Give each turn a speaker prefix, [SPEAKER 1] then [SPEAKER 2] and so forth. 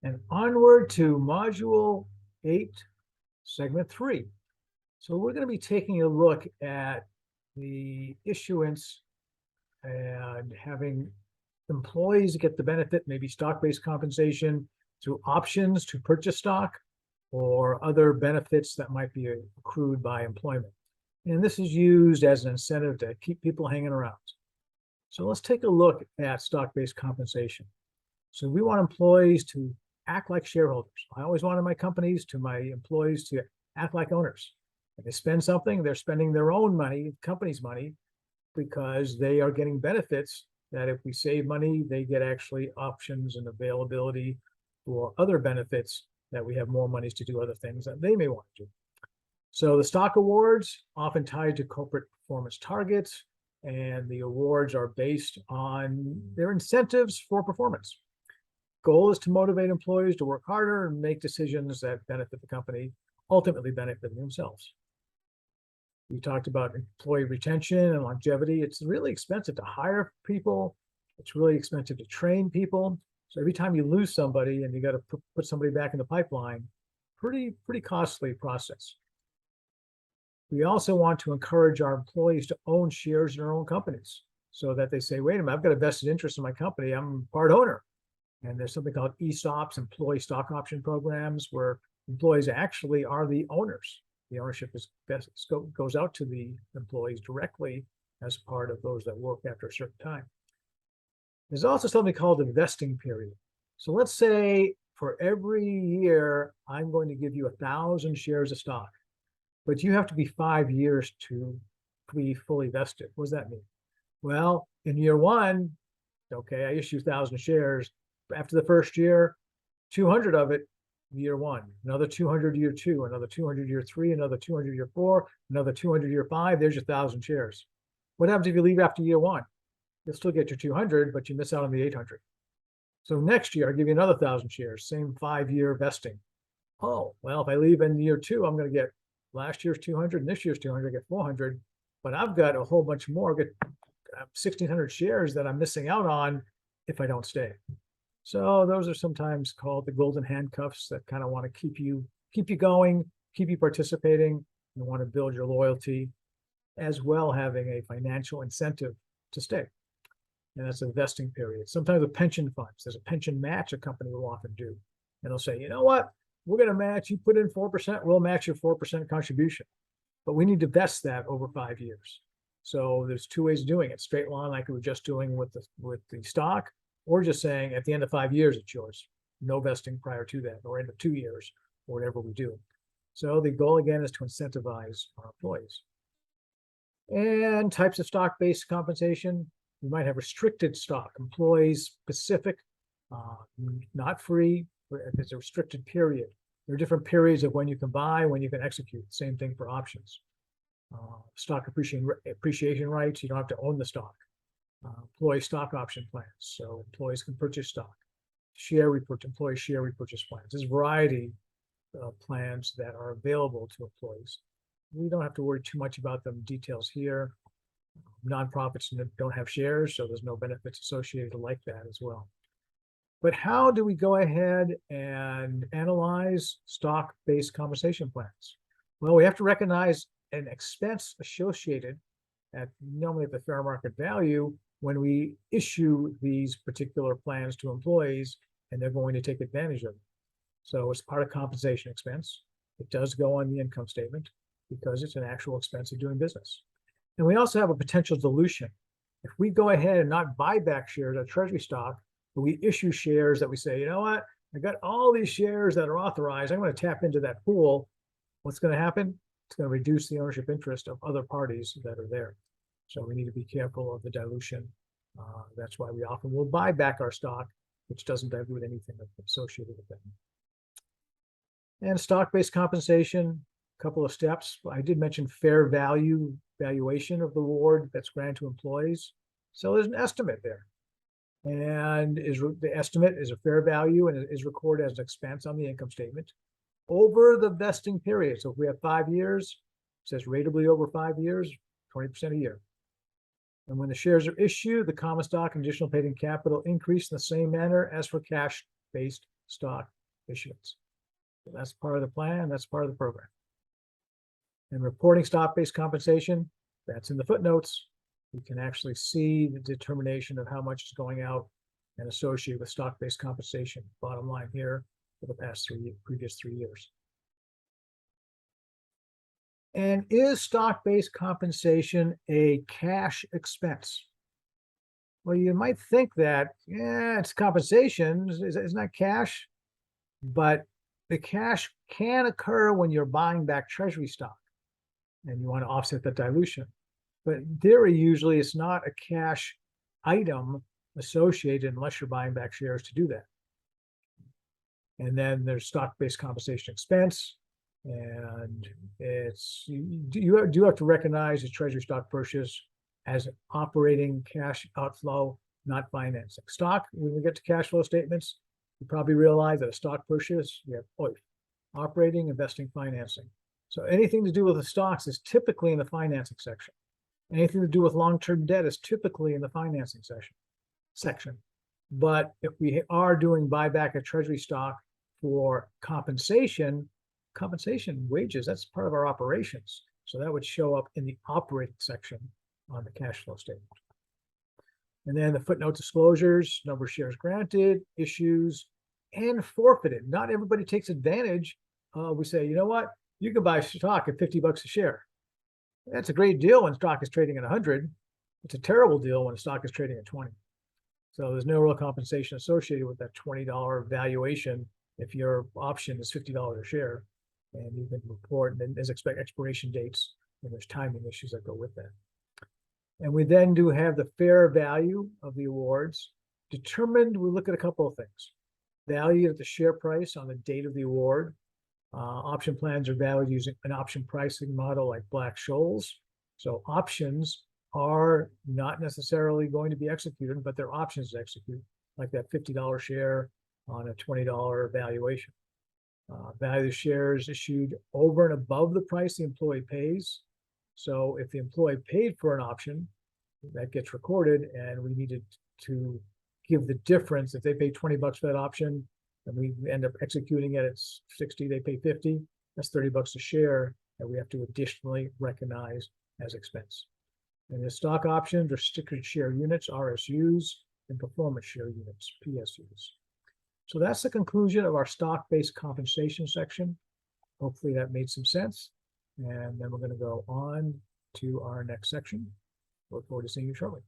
[SPEAKER 1] and onward to Module 8, Segment 3. So we're going to be taking a look at the issuance and having employees get the benefit, maybe stock-based compensation through options to purchase stock or other benefits that might be accrued by employment. And this is used as an incentive to keep people hanging around. So let's take a look at stock-based compensation. So we want employees to act like shareholders. I always wanted my employees to act like owners. If they spend something, they're spending their own money, company's money, because they are getting benefits that if we save money, they get actually options and availability for other benefits that we have more monies to do other things that they may want to do. So the stock awards often tied to corporate performance targets, and the awards are based on their incentives for performance. Goal is to motivate employees to work harder and make decisions that benefit the company, ultimately benefiting themselves. We talked about employee retention and longevity. It's really expensive to hire people. It's really expensive to train people. So every time you lose somebody and you got to put somebody back in the pipeline, pretty costly process. We also want to encourage our employees to own shares in their own companies so that they say, wait a minute, I've got a vested interest in my company. I'm part owner. And there's something called ESOPs, employee stock option programs, where employees actually are the owners. The ownership goes out to the employees directly as part of those that work after a certain time. There's also something called a vesting period. So let's say for every year, I'm going to give you 1,000 shares of stock, but you have to be 5 years to be fully vested. What does that mean? Well, in year one, okay, I issue 1,000 shares. After the first year, 200 of it year one, another 200 year two, another 200 year three, another 200 year four, another 200 year five. There's your 1,000 shares. What happens if you leave after year one? You'll still get your 200, but you miss out on the 800. So next year, I'll give you another 1,000 shares, same 5-year vesting. Oh, well, if I leave in year two, I'm going to get last year's 200 and this year's 200, I get 400, but I've got a whole bunch more. I've got 1,600 shares that I'm missing out on if I don't stay. So those are sometimes called the golden handcuffs that kind of want to keep you going, keep you participating, and want to build your loyalty, as well having a financial incentive to stay. And that's a vesting period. Sometimes with pension funds, there's a pension match a company will often do. And they'll say, you know what, we're going to match, you put in 4%, we'll match your 4% contribution. But we need to vest that over 5 years. So there's two ways of doing it: straight line, like we were just doing with the stock, or just saying at the end of 5 years, it's yours. No vesting prior to that, or end of 2 years, or whatever we do. So the goal again is to incentivize our employees. And types of stock-based compensation: we might have restricted stock, employees specific, not free. There's a restricted period. There are different periods of when you can buy, when you can execute. Same thing for options. Stock appreciation rights: you don't have to own the stock. Employee stock option plans, so employees can purchase stock. Employee share repurchase plans. There's a variety of plans that are available to employees. We don't have to worry too much about them details here. Nonprofits don't have shares, so there's no benefits associated like that as well. But how do we go ahead and analyze stock-based compensation plans? Well, we have to recognize an expense associated normally at the fair market value when we issue these particular plans to employees and they're going to take advantage of it. So it's part of compensation expense. It does go on the income statement because it's an actual expense of doing business. And we also have a potential dilution. If we go ahead and not buy back shares of treasury stock, but we issue shares that we say, you know what, I got all these shares that are authorized, I'm going to tap into that pool. What's going to happen? It's going to reduce the ownership interest of other parties that are there. So we need to be careful of the dilution. That's why we often will buy back our stock, which doesn't dilute anything associated with them. And stock-based compensation, a couple of steps. I did mention fair value valuation of the award that's granted to employees. So there's an estimate there. And the estimate is a fair value and it is recorded as an expense on the income statement over the vesting period. So if we have 5 years, it says ratably over 5 years, 20% a year. And when the shares are issued, the common stock and additional paid-in capital increase in the same manner as for cash-based stock issuance. So that's part of the plan, that's part of the program. And reporting stock-based compensation, that's in the footnotes. You can actually see the determination of how much is going out and associated with stock-based compensation, bottom line here, for the previous 3 years. And is stock-based compensation a cash expense? Well, you might think that, yeah, it's compensation, it's not cash, but the cash can occur when you're buying back treasury stock and you want to offset the dilution. But in theory, usually it's not a cash item associated unless you're buying back shares to do that. And then there's stock-based compensation expense. And it's, you do have to recognize a treasury stock purchase as an operating cash outflow, not financing. Stock, when we get to cash flow statements, you probably realize that a stock purchase, we have OIF, operating, investing, financing. So anything to do with the stocks is typically in the financing section. Anything to do with long-term debt is typically in the financing section. But if we are doing buyback of treasury stock for compensation, wages, that's part of our operations. So that would show up in the operating section on the cash flow statement. And then the footnote disclosures, number of shares granted, issues, and forfeited. Not everybody takes advantage. We say, you know what? You can buy stock at $50 a share. That's a great deal when stock is trading at 100. It's a terrible deal when stock is trading at 20. So there's no real compensation associated with that $20 valuation if your option is $50 a share. And you can report, and then there's expiration dates, and there's timing issues that go with that. And we then do have the fair value of the awards determined. We look at a couple of things. Value of the share price on the date of the award. Option plans are valued using an option pricing model like Black-Scholes. So options are not necessarily going to be executed, but they're options to execute, like that $50 share on a $20 valuation. Value of shares issued over and above the price the employee pays. So if the employee paid for an option, that gets recorded, and we needed to give the difference. If they pay $20 for that option and we end up executing it at 60, they pay 50, that's $30 a share that we have to additionally recognize as expense. And the stock options are restricted share units, RSUs, and performance share units, PSUs. So that's the conclusion of our stock-based compensation section. Hopefully that made some sense. And then we're going to go on to our next section. Look forward to seeing you shortly.